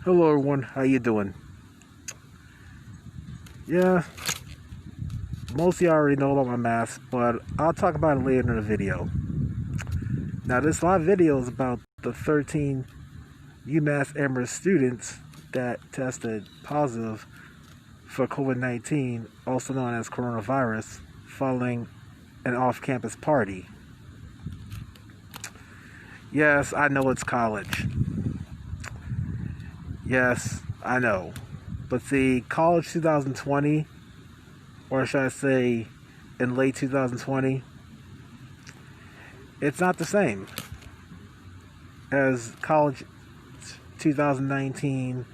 Hello everyone, how you doing? Yeah, most of you already know about my mask, but I'll talk about it later in the video. Now, this live video is about the 13 UMass Amherst students that tested positive for COVID-19, also known as coronavirus, following an off-campus party. Yes, I know it's college. Yes, I know. But see, college 2020, or should I say in late 2020, it's not the same as college 2019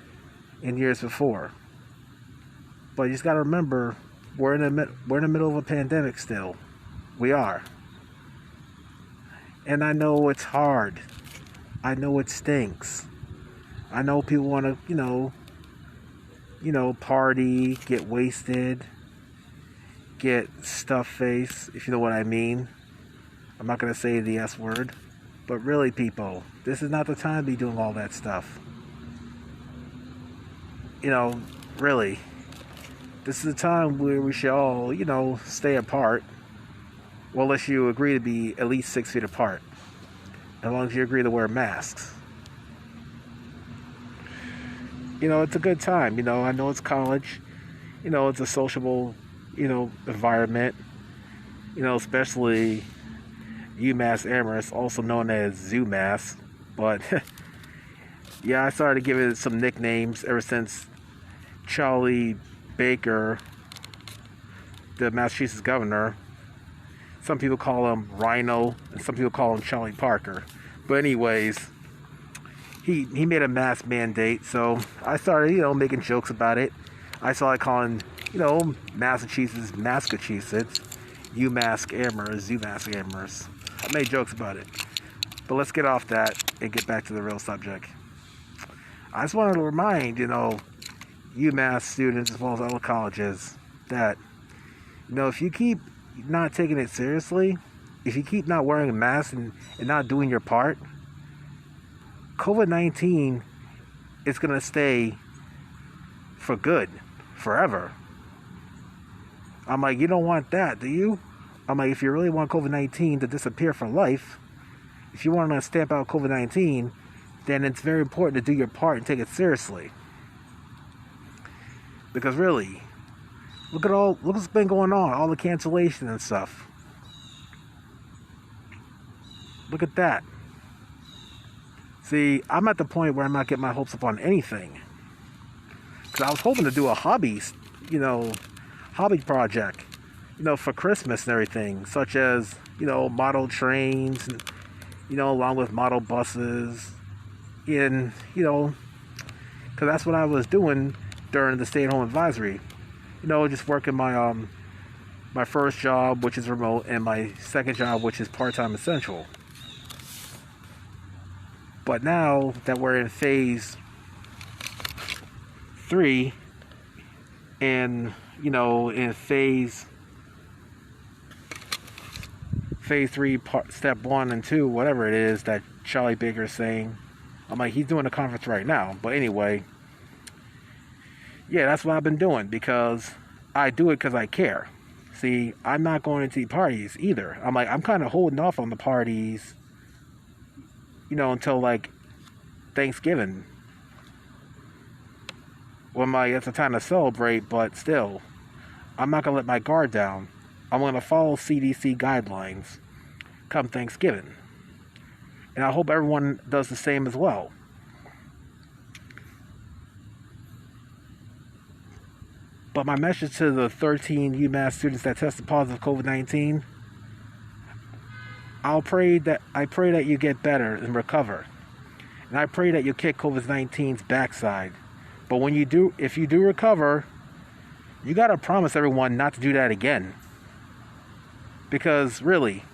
and years before. But you just got to remember, we're in the middle of a pandemic still. We are. And I know it's hard. I know it stinks. I know people want to, party, get wasted, get stuff face, if you know what I mean. I'm not going to say the S word. But really, people, this is not the time to be doing all that stuff. Really. This is a time where we should all, stay apart. Well, unless you agree to be at least 6 feet apart. As long as you agree to wear masks. It's a good time. I know it's college. It's a sociable, environment. Especially UMass Amherst, also known as ZooMass. But, yeah, I started to give it some nicknames ever since Charlie Baker, the Massachusetts governor. Some people call him Rhino, and some people call him Charlie Parker. But anyways, he made a mask mandate, so I started, making jokes about it. I started calling, Massachusetts, UMass Amherst, ZooMass Amherst. I made jokes about it. But let's get off that and get back to the real subject. I just wanted to remind, UMass students as well as other colleges that, if you keep not taking it seriously, if you keep not wearing a mask and not doing your part, COVID-19 is going to stay for good, forever. I'm like, you don't want that, do you? I'm like, if you really want COVID-19 to disappear for life, if you want to stamp out COVID-19, then it's very important to do your part and take it seriously. Because really, look what's been going on, all the cancellation and stuff. Look at that. See, I'm at the point where I'm not getting my hopes up on anything. Because I was hoping to do a hobby project, for Christmas and everything, such as, model trains, and, along with model buses, and, because that's what I was doing during the stay-at-home advisory. Just working my first job, which is remote, and my second job, which is part-time essential. But now that we're in phase 3, and in phase 3, step 1 and 2, whatever it is that Charlie Baker is saying, I'm like, he's doing a conference right now. But anyway, yeah, that's what I've been doing, because I do it because I care. See, I'm not going to parties either. I'm like, I'm kind of holding off on the parties, until like Thanksgiving. Well, I'm like, it's a time to celebrate, but still, I'm not going to let my guard down. I'm going to follow CDC guidelines come Thanksgiving. And I hope everyone does the same as well. But my message to the 13 UMass students that tested positive COVID-19, I pray that you get better and recover. And I pray that you kick COVID-19's backside. But if you do recover, you got to promise everyone not to do that again. Because really,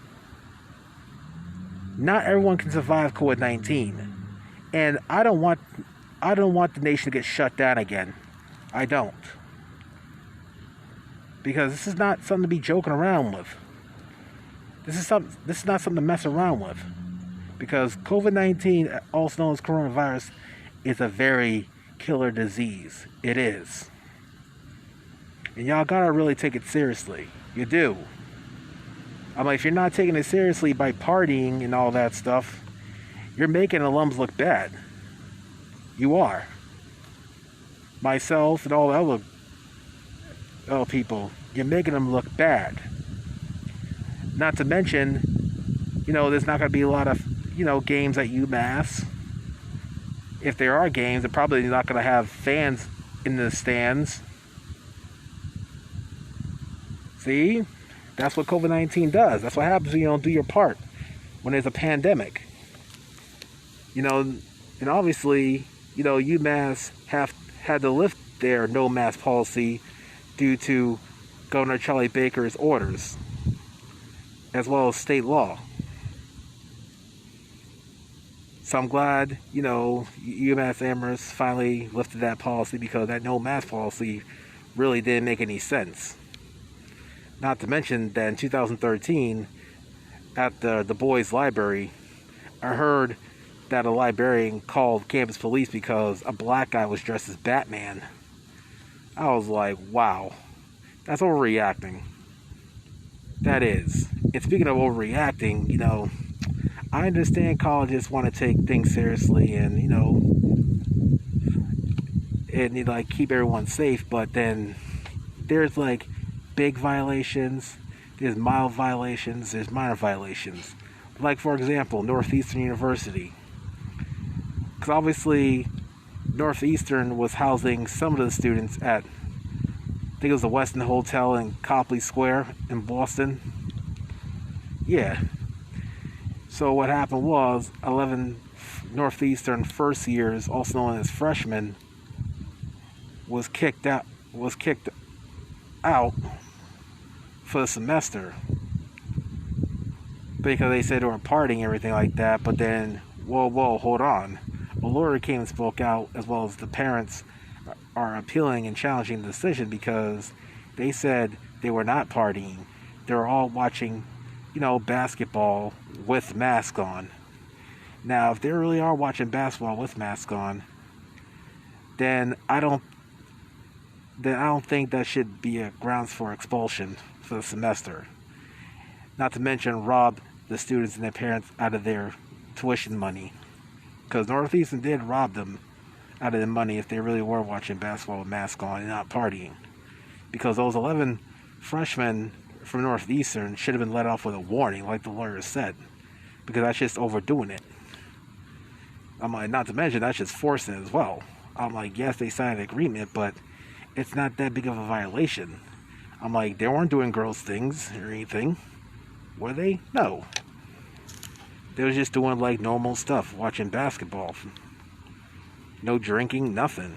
not everyone can survive COVID-19. And I don't want the nation to get shut down again. I don't. Because this is not something to be joking around with. This is not something to mess around with. Because COVID-19, also known as coronavirus, is a very killer disease. It is. And y'all gotta really take it seriously. You do. I'm like, if you're not taking it seriously by partying and all that stuff, you're making alums look bad. You are. Myself and all the other people, you're making them look bad. Not to mention, there's not going to be a lot of, games at UMass. If there are games, they're probably not going to have fans in the stands. See? That's what COVID-19 does. That's what happens when you don't do your part when there's a pandemic. And obviously, UMass had to lift their no mask policy due to Governor Charlie Baker's orders, as well as state law. So I'm glad, UMass Amherst finally lifted that policy, because that no mask policy really didn't make any sense. Not to mention that in 2013, at the boys' library, I heard that a librarian called campus police because a black guy was dressed as Batman. I was like, wow, that's overreacting. That is. And speaking of overreacting, I understand colleges want to take things seriously and, keep everyone safe, but then there's big violations, there's mild violations, there's minor violations. Like, for example, Northeastern University. Because obviously, Northeastern was housing some of the students at, I think it was the Westin Hotel in Copley Square in Boston. Yeah. So what happened was, 11 Northeastern first years, also known as freshmen, was kicked out for the semester because they said they were partying and everything like that. But then, whoa, hold on. A lawyer came and spoke out, as well as the parents are appealing and challenging the decision, because they said they were not partying. They were all watching, basketball with masks on. Now, if they really are watching basketball with masks on, then I don't think that should be a grounds for expulsion for the semester. Not to mention rob the students and their parents out of their tuition money. Because Northeastern did rob them out of their money if they really were watching basketball with masks on and not partying. Because those 11 freshmen from Northeastern should have been let off with a warning, like the lawyer said. Because that's just overdoing it. I'm like, not to mention, that's just forcing it as well. I'm like, yes, they signed an agreement, but it's not that big of a violation. I'm like, they weren't doing gross things or anything. Were they? No. They was just doing normal stuff, watching basketball. No drinking, nothing.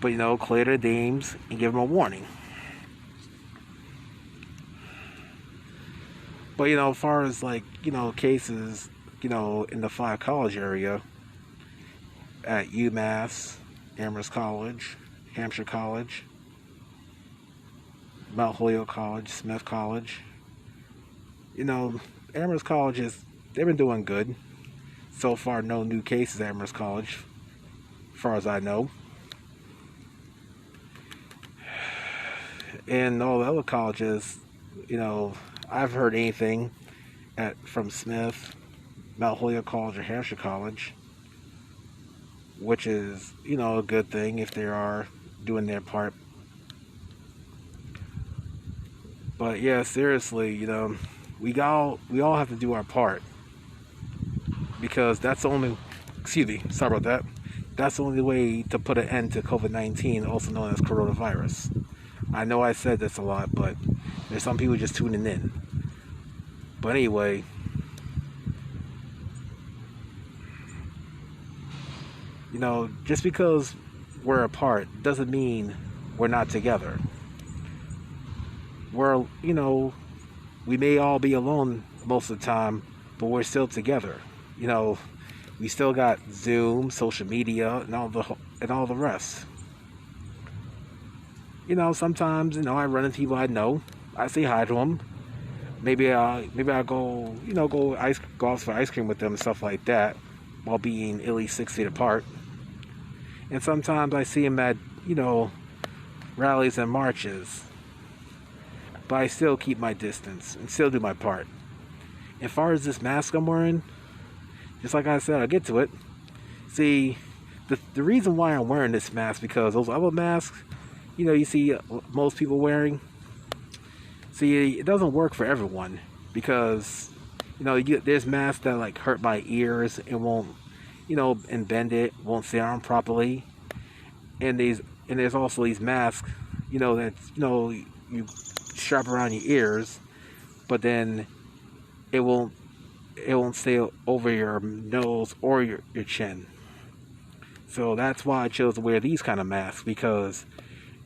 But clear their names and give them a warning. But as far as cases, in the 5 college area, at UMass, Amherst College, Hampshire College, Mount Holyoke College, Smith College, Amherst College they've been doing good. So far, no new cases at Amherst College, as far as I know. And all the other colleges, I've heard anything from Smith, Mount Holyoke College, or Hampshire College, which is, a good thing if they are doing their part. But yeah, seriously, we all have to do our part, because that's the only, sorry about that. That's the only way to put an end to COVID-19, also known as coronavirus. I know I said this a lot, but there's some people just tuning in. But anyway, just because we're apart doesn't mean we're not together. We may all be alone most of the time, but we're still together. We still got Zoom, social media, and all the rest. Sometimes, I run into people I know. I say hi to them. Maybe I'll go, go out for ice cream with them and stuff like that, while being at least 6 feet apart. And sometimes I see him at, rallies and marches. But I still keep my distance and still do my part. As far as this mask I'm wearing, just like I said, I'll get to it. See, the reason why I'm wearing this mask, because those other masks, you see most people wearing, see, it doesn't work for everyone. Because, there's masks that like hurt my ears and won't, and bend it, won't sound properly. And there's also these masks, that, you strap around your ears, but then it won't stay over your nose or your chin. So that's why I chose to wear these kind of masks, because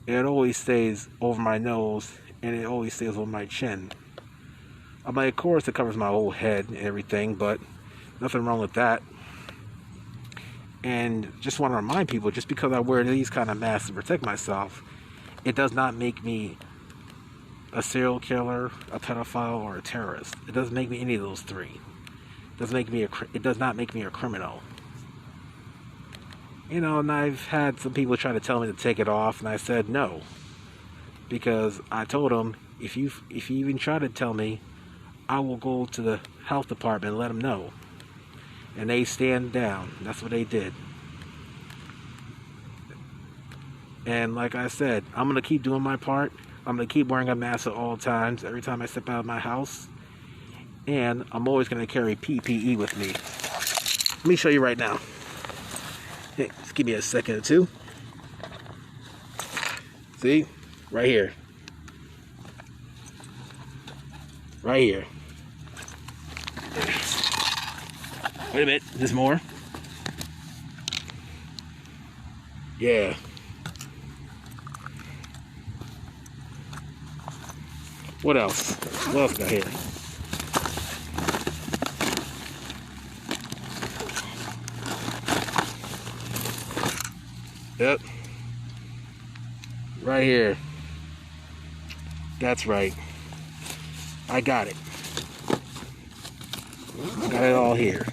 it always stays over my nose and it always stays over my chin. I mean, of course, it covers my whole head and everything, but nothing wrong with that. And just want to remind people, just because I wear these kind of masks to protect myself, it does not make me a serial killer, a pedophile, or a terrorist. It doesn't make me any of those three. It does not make me a criminal. And I've had some people try to tell me to take it off, and I said no, because I told them, if you even try to tell me, I will go to the health department and let them know. And they stand down. That's what they did. And like I said, I'm gonna keep doing my part. I'm gonna keep wearing a mask at all times, every time I step out of my house. And I'm always gonna carry PPE with me. Let me show you right now. Hey, just give me a second or two. See? Right here. Right here. Wait a minute. There's more. Yeah. What else? What else got here? Yep. Right here. That's right. I got it. I got it all here.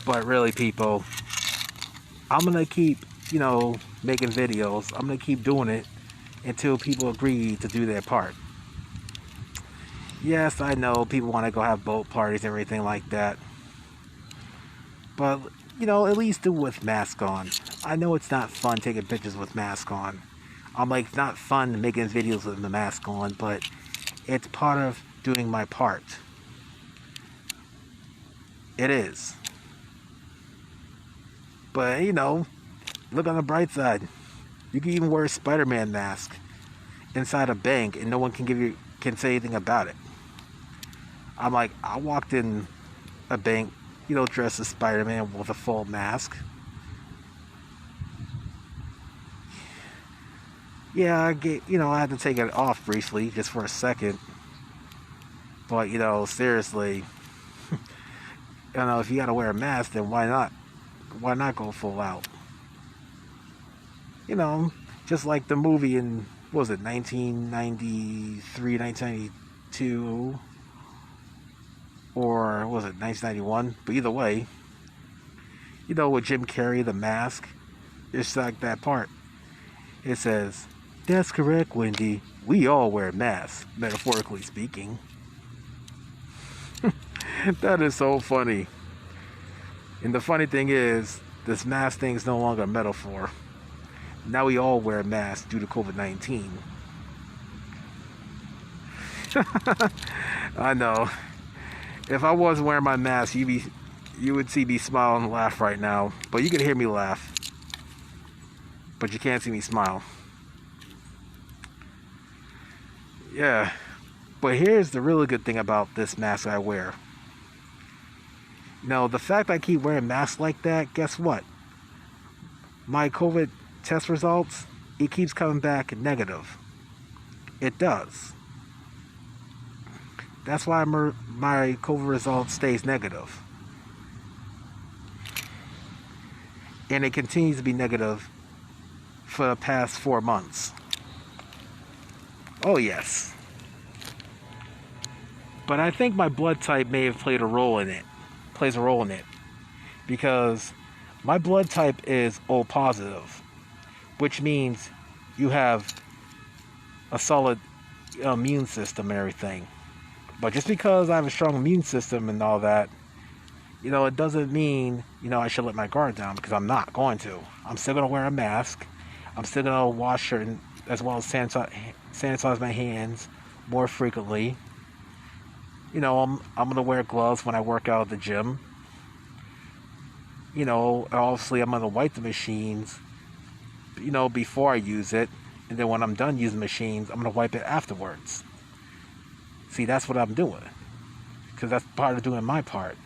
But really, people, I'm going to keep, making videos. I'm going to keep doing it until people agree to do their part. Yes, I know people want to go have boat parties and everything like that. But, at least do it with mask on. I know it's not fun taking pictures with mask on. I'm like, it's not fun making videos with the mask on, but it's part of doing my part. It is. But, look on the bright side. You can even wear a Spider-Man mask inside a bank and no one can say anything about it. I'm like, I walked in a bank, dressed as Spider-Man with a full mask. Yeah, I had to take it off briefly, just for a second. But, seriously, if you gotta wear a mask, then why not? Why not go full out? Just like the movie in, what was it, 1993, 1992, or was it 1991? But either way, with Jim Carrey, the mask, it's like that part. It says, "That's correct, Wendy. We all wear masks, metaphorically speaking." That is so funny. And the funny thing is, this mask thing is no longer a metaphor. Now we all wear masks due to COVID-19. I know. If I wasn't wearing my mask, you would see me smile and laugh right now. But you can hear me laugh. But you can't see me smile. Yeah. But here's the really good thing about this mask I wear. The fact I keep wearing masks like that, guess what? My COVID test results, it keeps coming back negative. It does. That's why my COVID result stays negative. And it continues to be negative for the past 4 months. Oh, yes. But I think my blood type may have plays a role in it. because my blood type is O positive, which means you have a solid immune system and everything. But just because I have a strong immune system and all that, it doesn't mean, I should let my guard down, because I'm not going to. I'm still going to wear a mask. I'm still going to wash and as well as sanitize my hands more frequently. I'm going to wear gloves when I work out at the gym. Obviously I'm going to wipe the machines, before I use it. And then when I'm done using machines, I'm going to wipe it afterwards. See, that's what I'm doing. Because that's part of doing my part.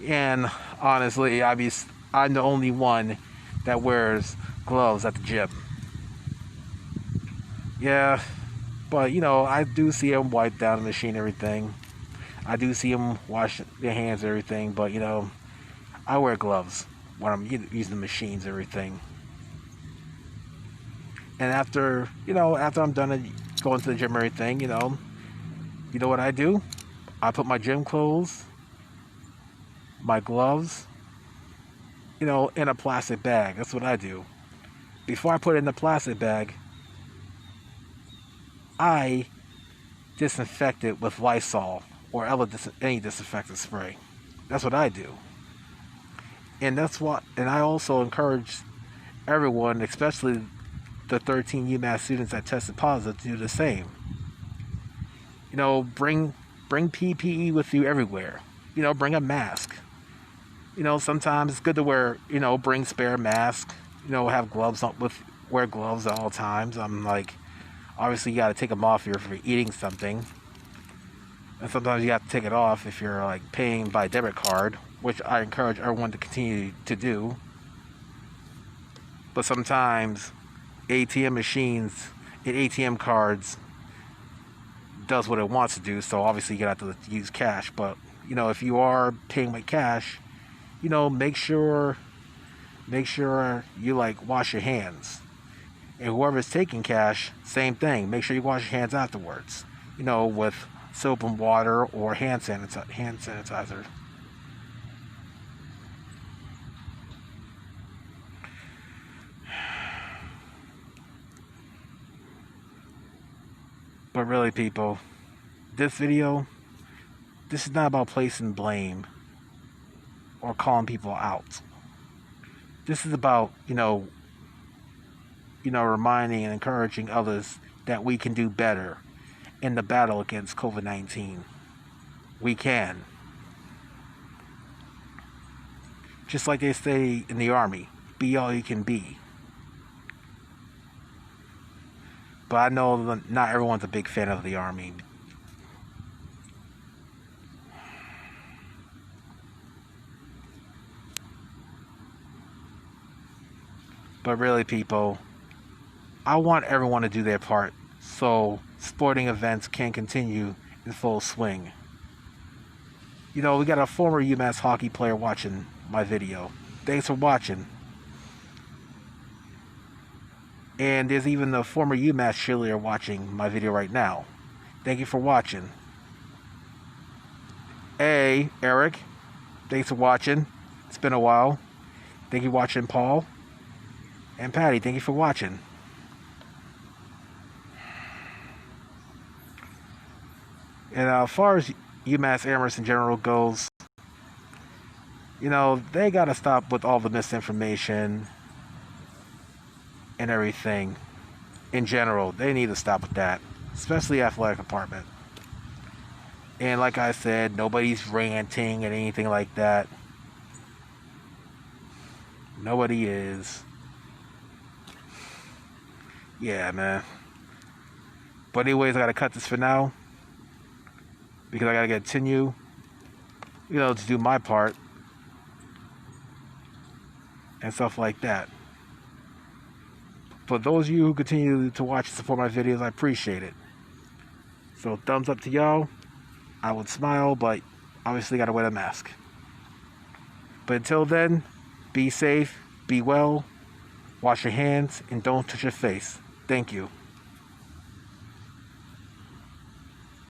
And honestly, I'm the only one that wears gloves at the gym. Yeah, but I do see them wipe down the machine and everything. I do see them wash their hands and everything, but I wear gloves when I'm using the machines and everything. And after I'm done going to the gym and everything, you know what I do? I put my gym clothes, my gloves, in a plastic bag. That's what I do. Before I put it in the plastic bag, I disinfect it with Lysol or any disinfectant spray. That's what I do. And I also encourage everyone, especially the 13 UMass students that tested positive, to do the same. Bring PPE with you everywhere. Bring a mask. Sometimes it's good to wear, bring spare mask. Have gloves on wear gloves at all times. I'm like, obviously you got to take them off if you're eating something, and sometimes you have to take it off if you're like paying by debit card, which I encourage everyone to continue to do. But sometimes ATM machines and ATM cards does what it wants to do, so obviously you have to use cash. But if you are paying with cash, make sure you like wash your hands. And whoever's taking cash, same thing. Make sure you wash your hands afterwards. With soap and water or hand sanitizer. But really, people, this video, this is not about placing blame or calling people out. This is about, reminding and encouraging others that we can do better in the battle against COVID-19. We can. Just like they say in the Army, be all you can be. But I know that not everyone's a big fan of the Army. But really, people, I want everyone to do their part so sporting events can continue in full swing. We got a former UMass hockey player watching my video. Thanks for watching. And there's even a former UMass cheerleader watching my video right now. Thank you for watching. Hey, Eric, thanks for watching. It's been a while. Thank you for watching, Paul. And Patty, thank you for watching. And as far as UMass Amherst in general goes, they got to stop with all the misinformation and everything. In general, they need to stop with that, especially athletic department. And like I said, nobody's ranting and anything like that. Nobody is. Yeah, man. But anyways, I gotta cut this for now because I gotta continue, to do my part and stuff like that. For those of you who continue to watch and support my videos, I appreciate it. So thumbs up to y'all. I would smile, but obviously gotta wear the mask. But until then, be safe, be well, wash your hands, and don't touch your face. Thank you.